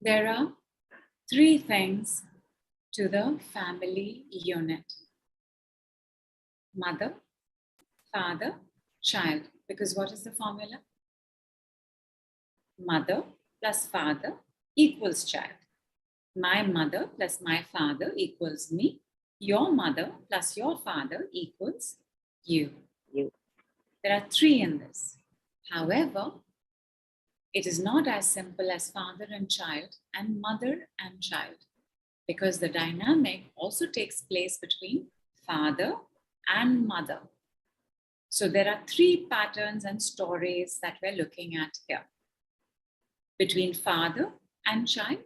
There are three things to the family unit: mother, father, child. Because what is the formula? Mother plus father equals child. My mother plus my father equals me. Your mother plus your father equals you. There are three in this. However, it is not as simple as father and child and mother and child, because the dynamic also takes place between father and mother. So there are three patterns and stories that we're looking at here: between father and child,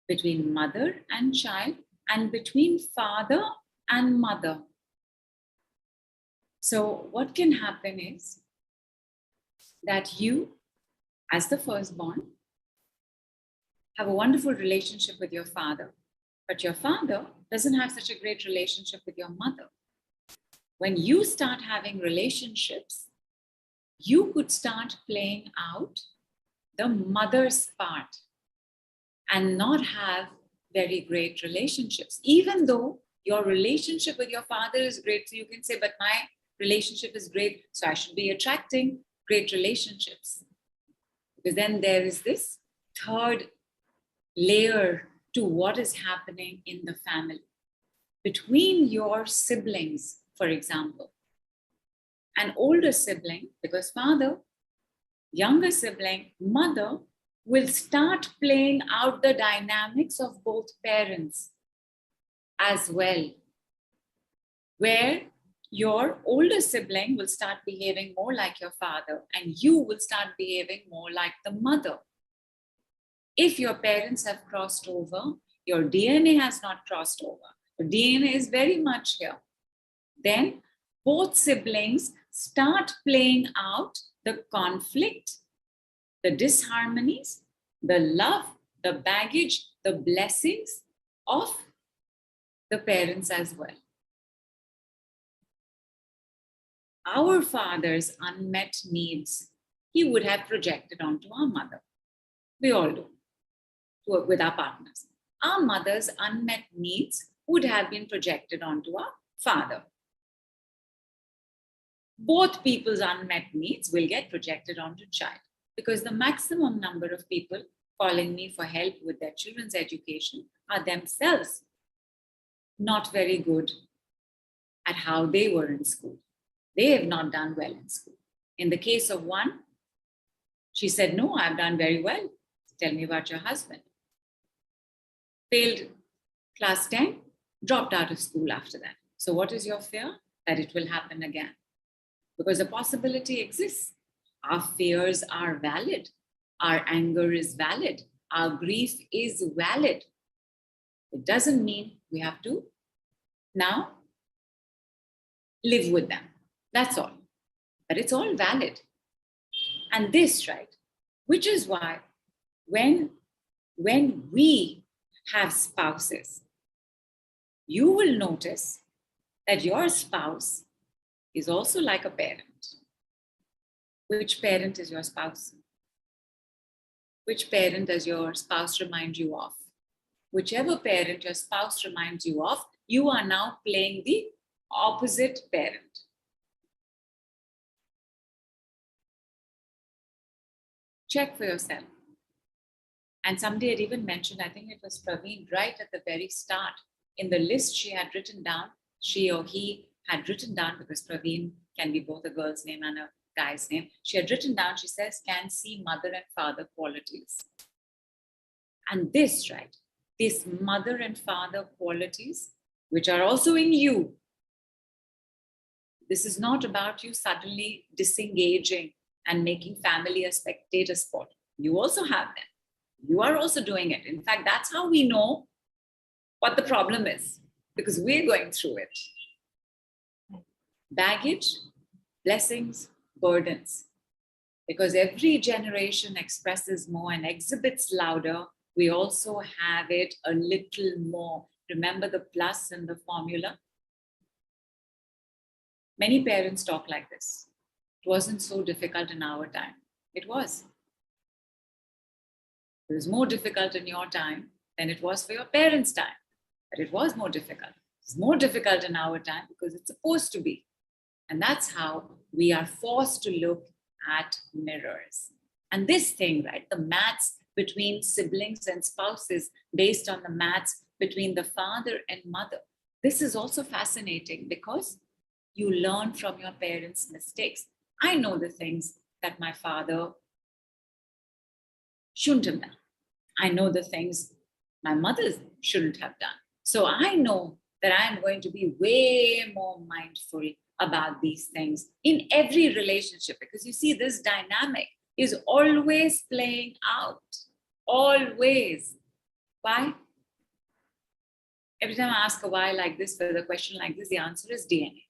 between mother and child, and between father and mother. So what can happen is that you, as the firstborn, have a wonderful relationship with your father, but your father doesn't have such a great relationship with your mother. When you start having relationships, you could start playing out the mother's part and not have very great relationships, even though your relationship with your father is great. So you can say, but my relationship is great, so I should be attracting great relationships. Because then there is this third layer to what is happening in the family. Between your siblings, for example, an older sibling, because father, younger sibling, mother, will start playing out the dynamics of both parents as well, where your older sibling will start behaving more like your father and you will start behaving more like the mother. If your parents have crossed over, your DNA has not crossed over, the DNA is very much here, then both siblings start playing out the conflict, the disharmonies, the love, the baggage, the blessings of the parents as well. Our father's unmet needs, he would have projected onto our mother. We all do, with our partners. Our mother's unmet needs would have been projected onto our father. Both people's unmet needs will get projected onto child, because the maximum number of people calling me for help with their children's education are themselves not very good at how they were in school. They have not done well in school. In the case of one, she said, no, I've done very well. Tell me about your husband. Failed class 10, dropped out of school after that. So what is your fear? That it will happen again. Because the possibility exists. Our fears are valid. Our anger is valid. Our grief is valid. It doesn't mean we have to now live with them. That's all. But it's all valid. And this, right, which is why when we have spouses, you will notice that your spouse is also like a parent. Which parent is your spouse? Which parent does your spouse remind you of? Whichever parent your spouse reminds you of, you are now playing the opposite parent. Check for yourself. And somebody had even mentioned, I think it was Praveen, right at the very start, in the list she had written down, she or he had written down, because Praveen can be both a girl's name and a guy's name. She had written down, she says, can see mother and father qualities. And this, right, this mother and father qualities, which are also in you. This is not about you suddenly disengaging and making family a spectator sport. You also have them. You are also doing it. In fact, that's how we know what the problem is, because we're going through it. Baggage, blessings, burdens. Because every generation expresses more and exhibits louder, we also have it a little more. Remember the plus in the formula? Many parents talk like this. It wasn't so difficult in our time. It was. It was more difficult in your time than it was for your parents' time. But it was more difficult. It's more difficult in our time because it's supposed to be. And that's how we are forced to look at mirrors. And this thing, right, the maths between siblings and spouses based on the maths between the father and mother, this is also fascinating because you learn from your parents' mistakes. I know the things that my father shouldn't have done. I know the things my mother shouldn't have done. So I know that I am going to be way more mindful about these things in every relationship, because you see, this dynamic is always playing out. Always. Why? Every time I ask a why like this, for the question like this, the answer is DNA.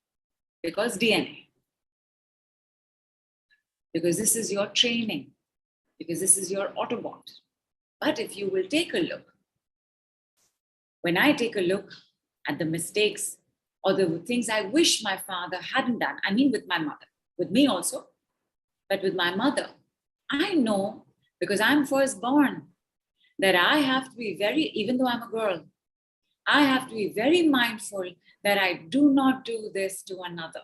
Because DNA. Because this is your training. Because this is your Autobot. But if you will take a look, when I take a look at the mistakes or the things I wish my father hadn't done, I mean with my mother, with me also, but with my mother, I know, because I'm firstborn, that I have to be very, even though I'm a girl, I have to be very mindful that I do not do this to another,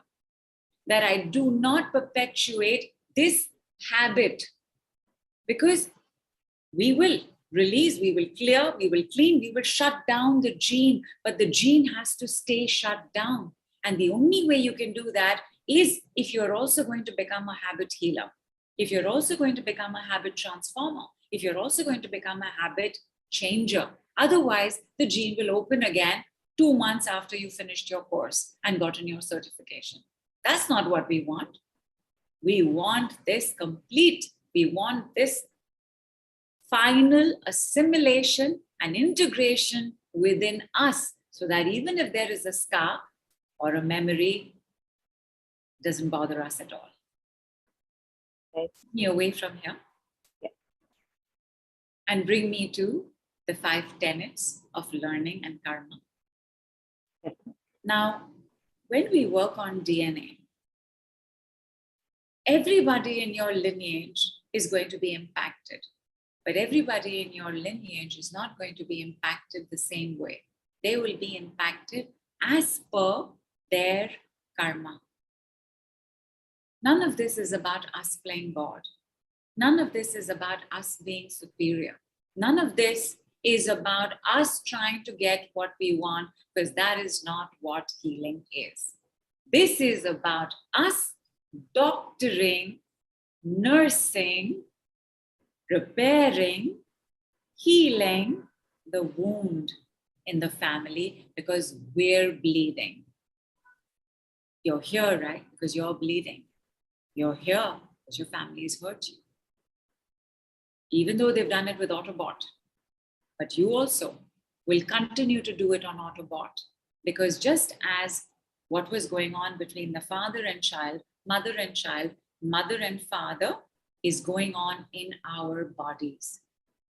that I do not perpetuate this habit, because we will release, we will clear, we will clean, we will shut down the gene, but the gene has to stay shut down. And the only way you can do that is if you're also going to become a habit healer, if you're also going to become a habit transformer, if you're also going to become a habit changer. Otherwise, the gene will open again 2 months after you finished your course and gotten your certification. That's not what we want. We want this complete. We want this final assimilation and integration within us, so that even if there is a scar or a memory, it doesn't bother us at all. Okay. Take me away from here. Yeah. And bring me to the 5 tenets of learning and karma. Yeah. Now, when we work on DNA, everybody in your lineage is going to be impacted. But everybody in your lineage is not going to be impacted the same way. They will be impacted as per their karma. None of this is about us playing God. None of this is about us being superior. None of this is about us trying to get what we want, because that is not what healing is. This is about us doctoring, nursing, repairing, healing the wound in the family, because we're bleeding. You're here, right? Because you're bleeding. You're here because your family has hurt you. Even though they've done it with Autobot. But you also will continue to do it on Autobot, because just as what was going on between the father and child, mother and father, is going on in our bodies.